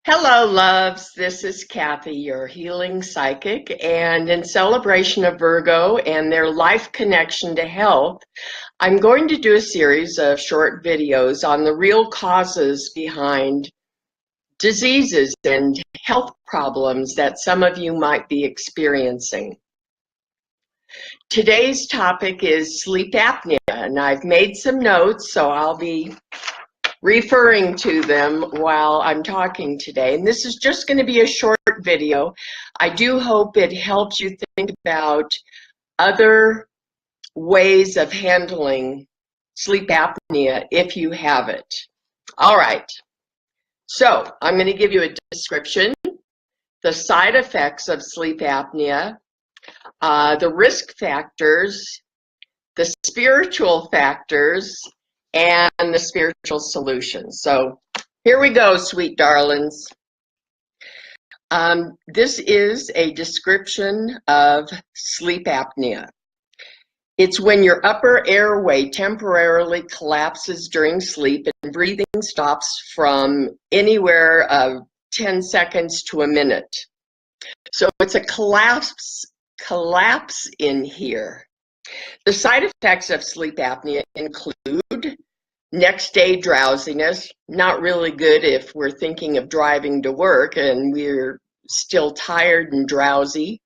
Hello, loves. This is Kathy, your healing psychic. And in celebration of Virgo and their life connection to health, I'm going to do a series of short videos on the real causes behind diseases and health problems that some of you might be experiencing. Today's topic is sleep apnea, and I've made some notes, so I'll be referring to them while I'm talking today. And this is just going to be a short video. I do hope it helps you think about other ways of handling sleep apnea if you have it. All right. So I'm going to give you a description, the side effects of sleep apnea, the risk factors, the spiritual factors, and the spiritual solutions. So here we go, sweet darlings. This is a description of sleep apnea. It's when your upper airway temporarily collapses during sleep and breathing stops from anywhere of 10 seconds to a minute. So it's a collapse in here. The side effects of sleep apnea include next day drowsiness, not really good if we're thinking of driving to work and we're still tired and drowsy.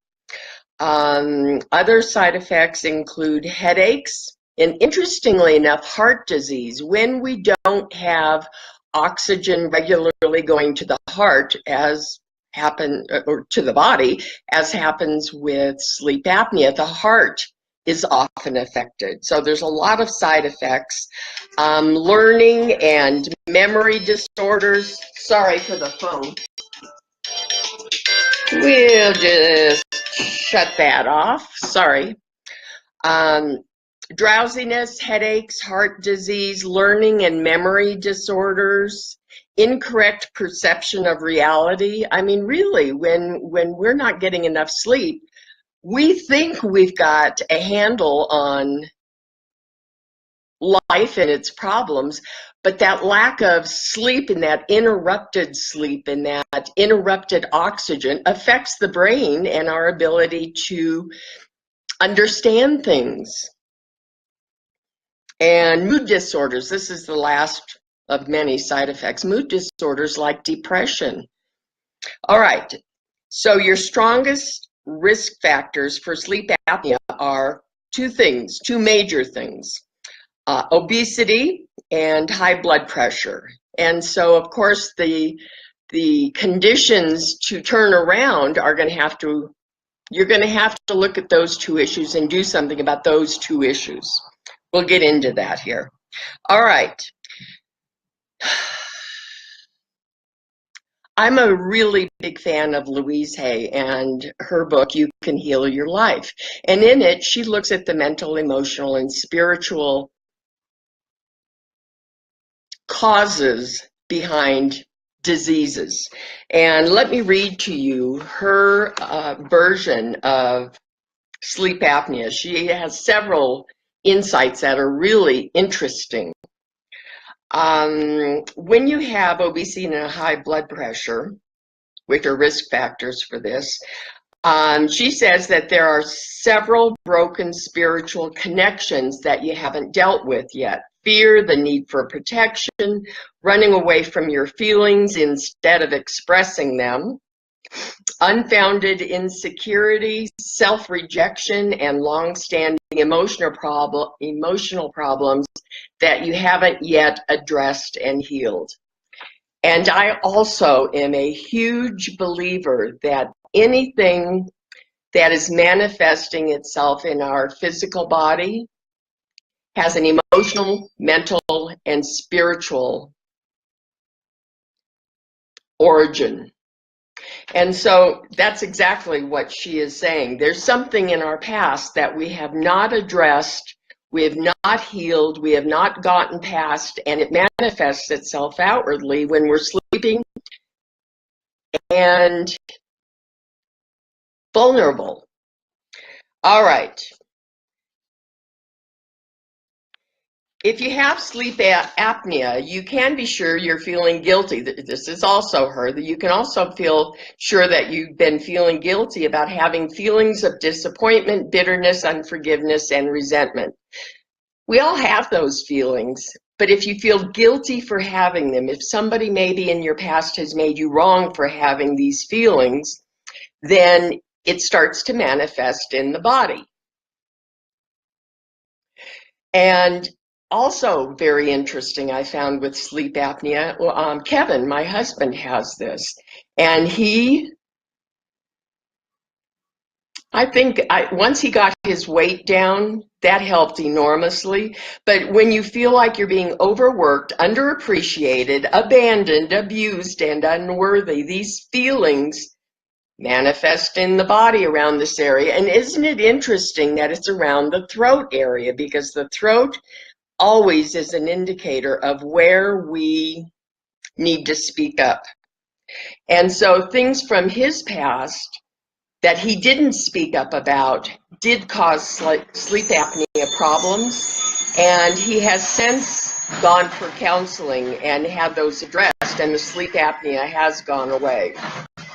Other side effects include headaches and, interestingly enough, heart disease. When we don't have oxygen regularly going to the heart, or to the body, as happens with sleep apnea, the heart is often affected. So there's a lot of side effects. Learning and memory disorders. Sorry for the phone. We'll just shut that off. Sorry. Drowsiness, headaches, heart disease, learning and memory disorders, incorrect perception of reality. I mean, really, when we're not getting enough sleep, we think we've got a handle on life and its problems, but that lack of sleep and that interrupted sleep and that interrupted oxygen affects the brain and our ability to understand things. And mood disorders, this is the last of many side effects. Mood disorders like depression. All right, so your strongest risk factors for sleep apnea are two major things. Obesity and high blood pressure. And so, of course, the conditions to turn around are going to have to, you're going to have to look at those two issues and do something about those two issues. We'll get into that here. All right. I'm a really big fan of Louise Hay and her book, You Can Heal Your Life. And in it, she looks at the mental, emotional, and spiritual causes behind diseases. And let me read to you her version of sleep apnea. She has several insights that are really interesting. When you have obesity and a high blood pressure, which are risk factors for this, she says that there are several broken spiritual connections that you haven't dealt with yet. Fear, the need for protection, running away from your feelings instead of expressing them, unfounded insecurity, self-rejection, and long-standing emotional problems that you haven't yet addressed and healed. And I also am a huge believer that anything that is manifesting itself in our physical body has an emotional, mental, and spiritual origin. And so that's exactly what she is saying. There's something in our past that we have not addressed, we have not healed, we have not gotten past, and it manifests itself outwardly when we're sleeping and vulnerable. All right. if you have sleep apnea, you can be sure you're feeling guilty. This is also her. That you can also feel sure that you've been feeling guilty about having feelings of disappointment, bitterness, unforgiveness, and resentment. We all have those feelings, but if you feel guilty for having them, if somebody maybe in your past has made you wrong for having these feelings, then it starts to manifest in the body. And also very interesting, I found with sleep apnea, Kevin, my husband, has this. And I think once he got his weight down, that helped enormously. But when you feel like you're being overworked, underappreciated, abandoned, abused, and unworthy, these feelings manifest in the body around this area. And isn't it interesting that it's around the throat area? Because the throat always is an indicator of where we need to speak up. And so things from his past that he didn't speak up about did cause sleep apnea problems, and he has since gone for counseling and had those addressed, and the sleep apnea has gone away.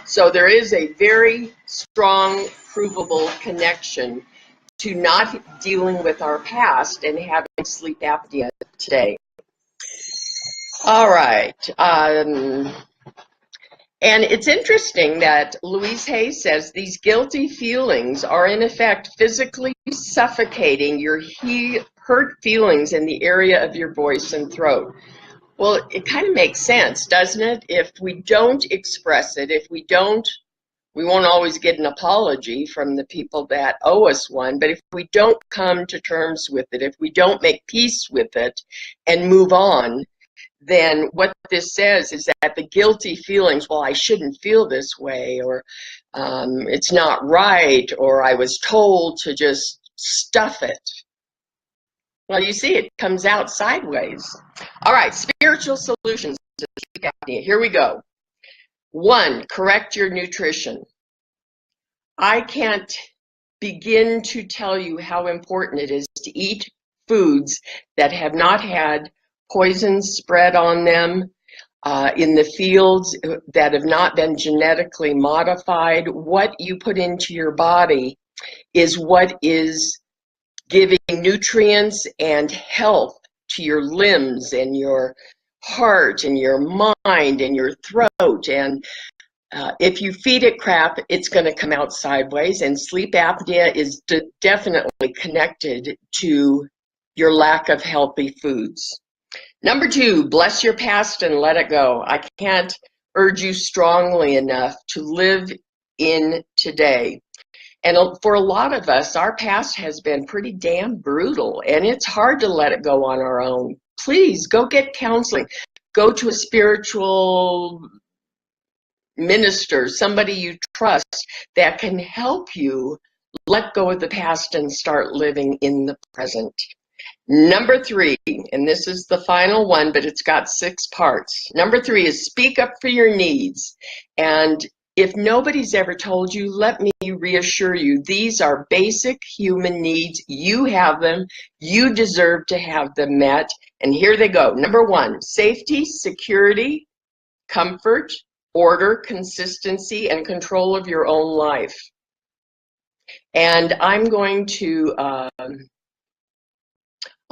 So there is a very strong, provable connection to not dealing with our past and having sleep apnea today. All right. And it's interesting that Louise Hay says these guilty feelings are in effect physically suffocating your hurt feelings in the area of your voice and throat. Well, it kind of makes sense, doesn't it? If we don't express it, we won't always get an apology from the people that owe us one, but if we don't come to terms with it, if we don't make peace with it and move on, then what this says is that the guilty feelings, well, I shouldn't feel this way, or it's not right, or I was told to just stuff it. Well, you see, it comes out sideways. All right, spiritual solutions to sleep apnea. Here we go. 1, correct your nutrition. I can't begin to tell you how important it is to eat foods that have not had poisons spread on them, in the fields that have not been genetically modified. What you put into your body is what is giving nutrients and health to your limbs and your heart and your mind and your throat. And if you feed it crap, it's going to come out sideways. And sleep apnea is definitely connected to your lack of healthy foods. Number 2, bless your past and let it go. I can't urge you strongly enough to live in today. And for a lot of us, our past has been pretty damn brutal, and it's hard to let it go on our own. Please go get counseling. Go to a spiritual minister, somebody you trust that can help you let go of the past and start living in the present. Number 3, and this is the final one, but it's got 6 parts. Number 3 is speak up for your needs. And if nobody's ever told you, let me reassure you, these are basic human needs. You have them. You deserve to have them met. And here they go. Number 1, safety, security, comfort, order, consistency, and control of your own life. And I'm going to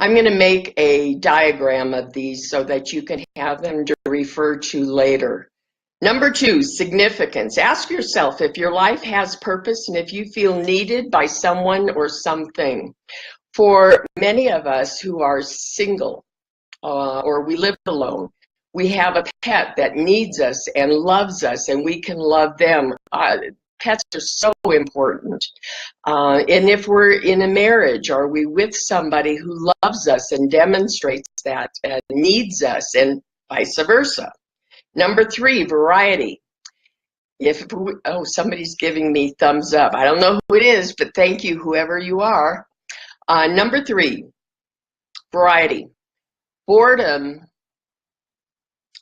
make a diagram of these so that you can have them to refer to later. Number 2, significance. Ask yourself if your life has purpose and if you feel needed by someone or something. For many of us who are single or we live alone, we have a pet that needs us and loves us, and we can love them. Pets are so important. And if we're in a marriage, are we with somebody who loves us and demonstrates that and needs us, and vice versa? Number 3, variety. Somebody's giving me thumbs up. I don't know who it is, but thank you, whoever you are. Number 3, variety. Boredom.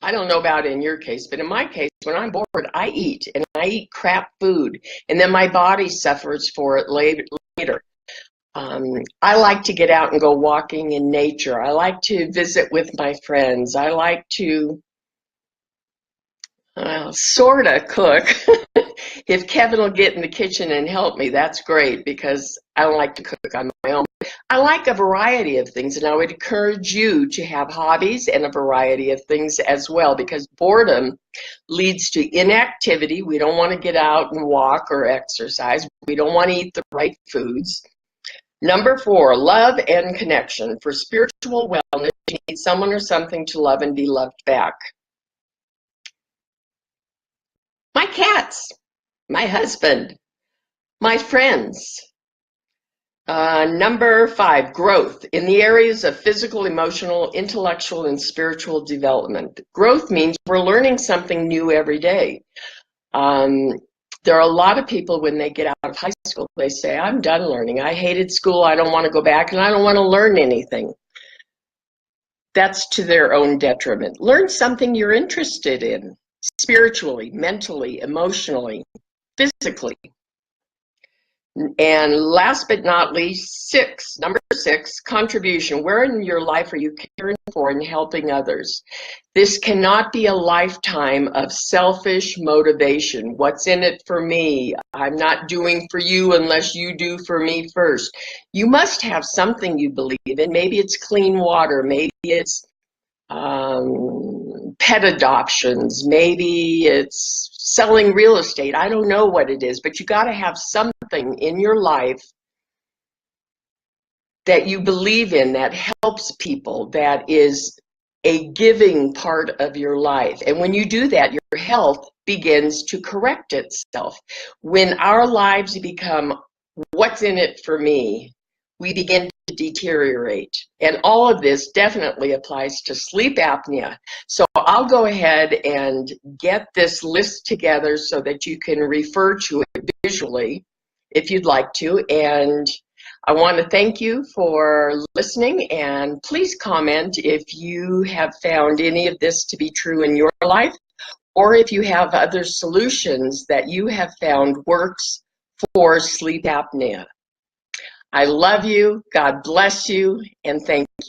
I don't know about in your case, but in my case, when I'm bored, I eat, and I eat crap food, and then my body suffers for it later. I like to get out and go walking in nature. I like to visit with my friends. I like to sort of cook. If Kevin will get in the kitchen and help me, that's great, because I don't like to cook on my own. I like a variety of things, and I would encourage you to have hobbies and a variety of things as well, because boredom leads to inactivity. We don't want to get out and walk or exercise. We don't want to eat the right foods. Number 4, love and connection. For spiritual wellness, you need someone or something to love and be loved back. My cats, my husband, my friends. Number 5, growth in the areas of physical, emotional, intellectual, and spiritual development. Growth means we're learning something new every day. There are a lot of people, when they get out of high school, they say, I'm done learning. I hated school. I don't want to go back, and I don't want to learn anything. That's to their own detriment. Learn something you're interested in, spiritually, mentally, emotionally, physically. And last but not least, number 6, contribution. Where in your life are you caring for and helping others? This cannot be a lifetime of selfish motivation. What's in it for me? I'm not doing for you unless you do for me first. You must have something you believe in. Maybe it's clean water. Maybe it's pet adoptions. Maybe it's selling real estate. I don't know what it is, but you got to have something in your life that you believe in, that helps people, that is a giving part of your life. And when you do that, your health begins to correct itself. When our lives become what's in it for me, we begin to deteriorate. And all of this definitely applies to sleep apnea. So I'll go ahead and get this list together so that you can refer to it visually if you'd like to. And I want to thank you for listening, and please comment if you have found any of this to be true in your life, or if you have other solutions that you have found works for sleep apnea. I love you, God bless you, and thank you.